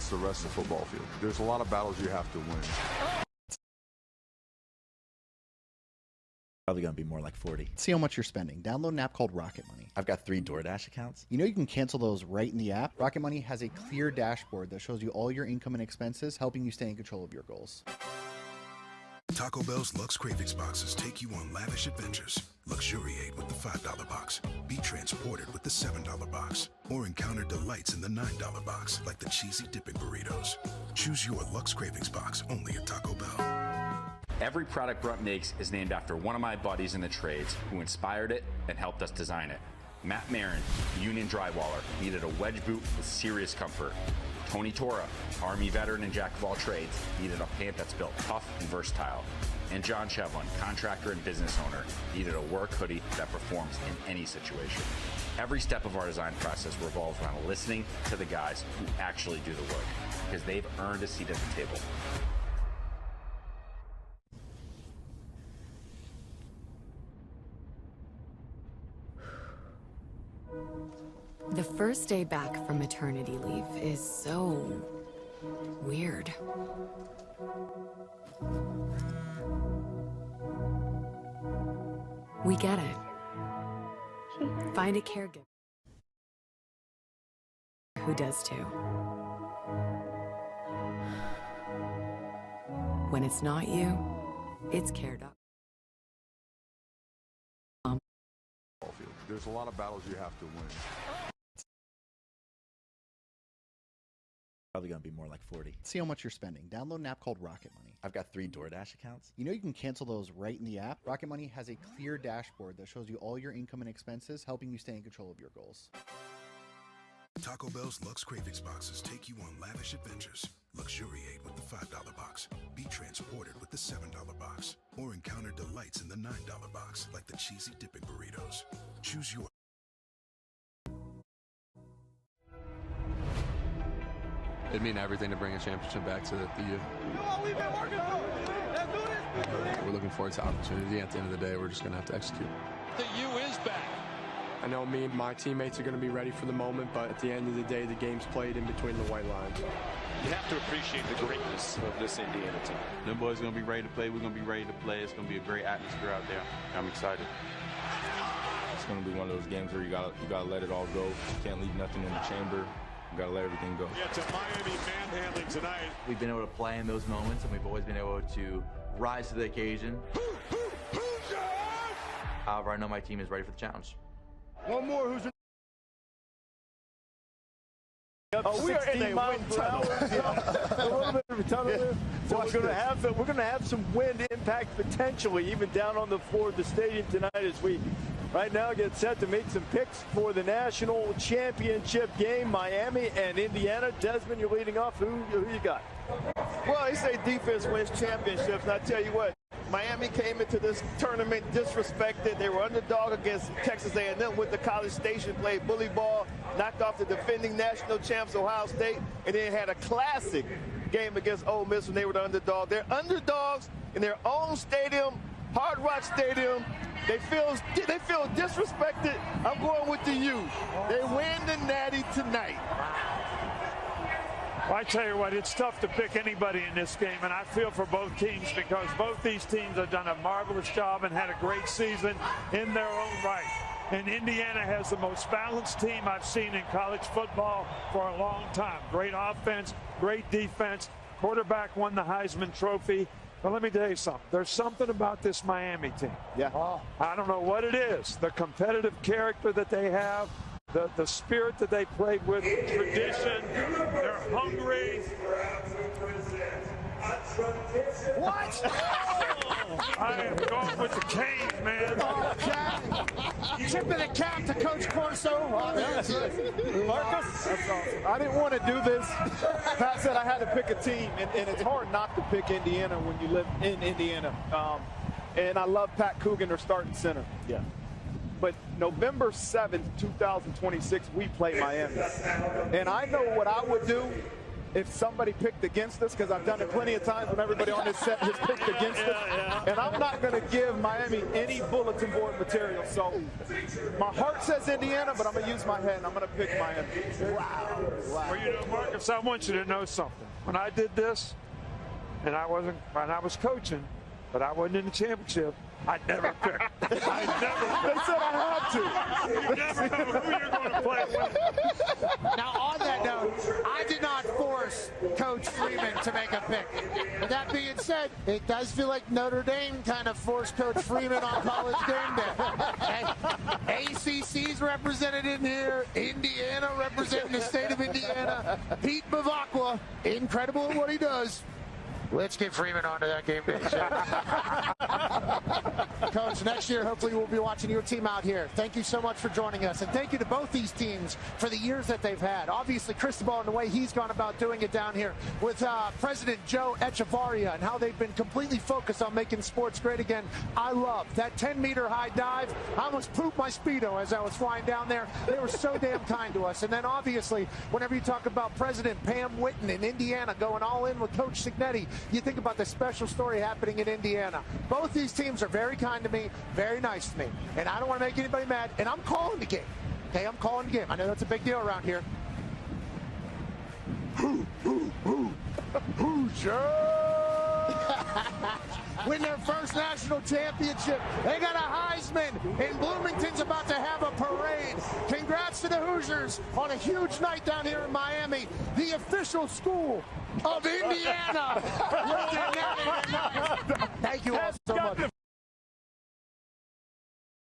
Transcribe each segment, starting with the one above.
it's the rest of the football field. There's a lot of battles you have to win. Probably going to be more like 40. See how much you're spending. Download an app called Rocket Money. I've got 3 DoorDash accounts. You know you can cancel those right in the app? Rocket Money has a clear dashboard that shows you all your income and expenses, helping you stay in control of your goals. Taco Bell's Lux Cravings boxes take you on lavish adventures. Luxuriate with the $5 box. Be transported with the $7 box. Or encounter delights in the $9 box, like the cheesy dipping burritos. Choose your Lux Cravings box only at Taco Bell. Every product Brunt makes is named after one of my buddies in the trades who inspired it and helped us design it. Matt Marin, union drywaller, needed a wedge boot with serious comfort. Tony Tora, Army veteran and jack of all trades, needed a pant that's built tough and versatile. And John Chevlin, contractor and business owner, needed a work hoodie that performs in any situation. Every step of our design process revolves around listening to the guys who actually do the work, because they've earned a seat at the table. The first day back from maternity leave is so weird. We get it. Find a caregiver who does too. When it's not you, it's CareDog. There's a lot of battles you have to win. Probably going to be more like 40. See how much you're spending. Download an app called Rocket Money. I've got 3 DoorDash accounts. You know you can cancel those right in the app? Rocket Money has a clear dashboard that shows you all your income and expenses, helping you stay in control of your goals. Taco Bell's Lux Cravings boxes take you on lavish adventures. Luxuriate with the $5 box. Be transported with the $7 box. Or encounter delights in the $9 box, like the cheesy dipping burritos. Choose your... It'd mean everything to bring a championship back to the U. We're looking forward to the opportunity. At the end of the day, we're just going to have to execute. The U is back. I know me and my teammates are going to be ready for the moment, but at the end of the day, the game's played in between the white lines. You have to appreciate the greatness of this Indiana team. Them boys are going to be ready to play. We're going to be ready to play. It's going to be a great atmosphere out there. I'm excited. It's going to be one of those games where you got to let it all go. You can't leave nothing in the chamber. You got to let everything go. Yeah, to Miami manhandling tonight. We've been able to play in those moments, and we've always been able to rise to the occasion. However, I know my team is ready for the challenge. One more. Who's we are in a wind tunnel. A little bit of a tunnel there. So we're going to have some wind impact potentially, even down on the floor of the stadium tonight as we right now get set to make some picks for the national championship game. Miami and Indiana. Desmond, you're leading off. Who you got? Well, they say defense wins championships, and I tell you what, Miami came into this tournament disrespected. They were underdog against Texas A&M, went to College Station, played bully ball, knocked off the defending national champs Ohio State, and then had a classic game against Ole Miss when they were the underdog. They're underdogs in their own stadium, Hard Rock Stadium. They feel disrespected. I'm going with the U. They win the Natty tonight. Well, I tell you what, it's tough to pick anybody in this game, and I feel for both teams because both these teams have done a marvelous job and had a great season in their own right. And Indiana has the most balanced team I've seen in college football for a long time. Great offense, great defense. Quarterback won the Heisman Trophy. But let me tell you something. There's something about this Miami team. Yeah. I don't know what it is. The competitive character that they have, the spirit that they played with, tradition. They're hungry. What? I am going with the Canes, man. Tip of the cap to Coach Corso. Marcus? That's awesome. I didn't want to do this. Pat said I had to pick a team, and it's hard not to pick Indiana when you live in Indiana. And I love Pat Coogan, their starting center. Yeah. But November 7th, 2026, we play Miami. And I know what I would do if somebody picked against us, because I've done it plenty of times when everybody on this set has picked against us. And I'm not going to give Miami any bulletin board material. So my heart says Indiana, but I'm going to use my head, and I'm going to pick Miami. Wow. Well, you know, Marcus, I want you to know something. When I did this, and I was coaching, but I wasn't in the championship, I never picked. They said I had to. You never know who you're going to play with. Now, on that note, I did not force Coach Freeman to make a pick. With that being said, it does feel like Notre Dame kind of forced Coach Freeman on College Game Day. ACC's represented in here. Indiana representing the state of Indiana. Pete Bavacqua, incredible at what he does. Let's get Freeman onto that game day. Coach, next year, hopefully we'll be watching your team out here. Thank you so much for joining us. And thank you to both these teams for the years that they've had. Obviously, Cristobal and the way he's gone about doing it down here with President Joe Echevarria and how they've been completely focused on making sports great again. I love that 10-meter high dive. I almost pooped my Speedo as I was flying down there. They were so damn kind to us. And then obviously, whenever you talk about President Pam Whitten in Indiana going all in with Coach Cignetti, you think about the special story happening in Indiana. Both these teams are very kind to me, very nice to me. And I don't want to make anybody mad. And I'm calling the game. Okay, I'm calling the game. I know that's a big deal around here. Win their first national championship. They got a Heisman, and Bloomington's about to have a parade. Congrats to the Hoosiers on a huge night down here in Miami, the official school of Indiana. Thank you all so much.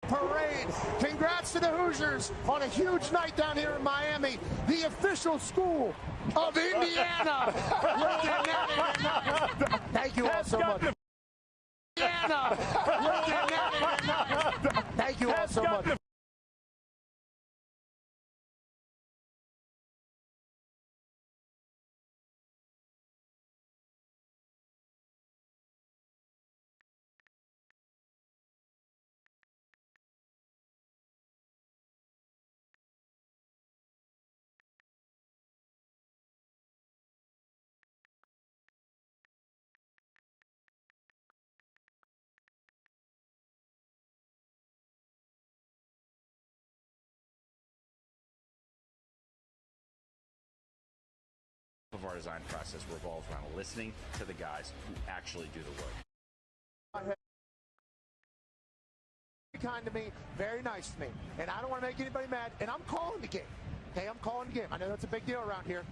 Parade. Congrats to the Hoosiers on a huge night down here in Miami, the official school of Indiana. Thank you all so much. Thank you all so much. Of our design process revolves around listening to the guys who actually do the work. Kind to me, very nice to me. And I don't want to make anybody mad. And I'm calling the game. Okay, I'm calling the game. I know that's a big deal around here.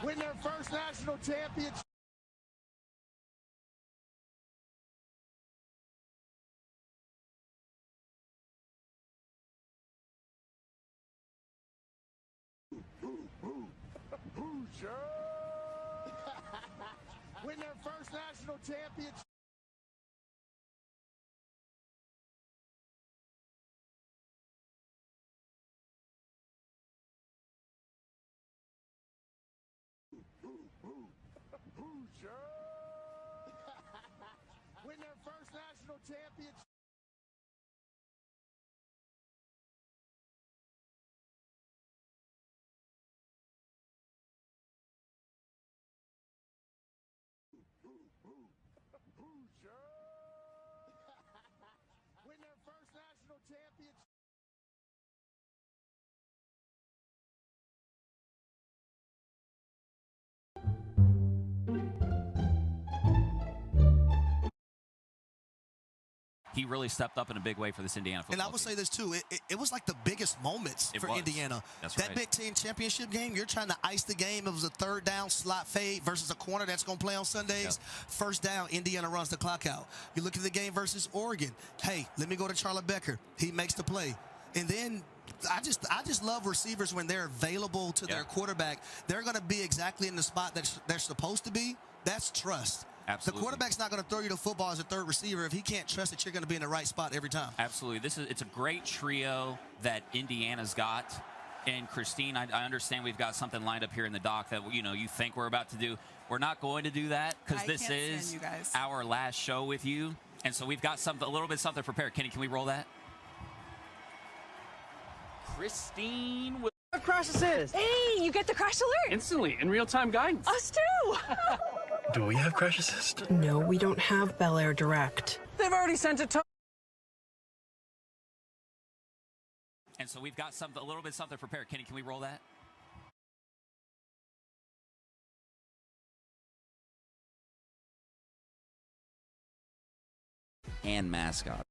Win their first national championship. Win their first national championship. Win their first national championship. Win their first national championship. He really stepped up in a big way for this Indiana football And I would say this, too. It was like the biggest moments for Indiana. That's that right. Big Ten championship game, you're trying to ice the game. It was a third down slot fade versus a corner that's going to play on Sundays. Yep. First down, Indiana runs the clock out. You look at the game versus Oregon. Hey, let me go to Charlotte Becker. He makes the play. And then I just love receivers when they're available to their quarterback. They're going to be exactly in the spot that they're supposed to be. That's trust. Absolutely. The quarterback's not going to throw you the football as a third receiver if he can't trust that you're going to be in the right spot every time. Absolutely. It's a great trio that Indiana's got. And Christine, I understand we've got something lined up here in the dock that you think we're about to do. We're not going to do that because this is our last show with you. And so we've got a little bit something prepared. Kenny, can we roll that? Christine will Crash assist. Hey, you get the crash alert. Instantly, in real-time guidance. Us too. Do we have crash assist? No, we don't have Bel Air Direct. They've already sent it to... And so we've got a little bit something prepared. Kenny, can we roll that? And mascot.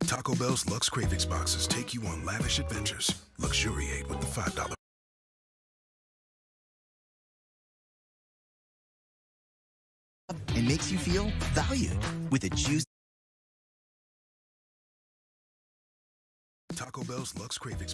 Taco Bell's Lux Cravings boxes take you on lavish adventures. Luxuriate with the $5. It makes you feel valued with a juice. Taco Bell's Lux Cravings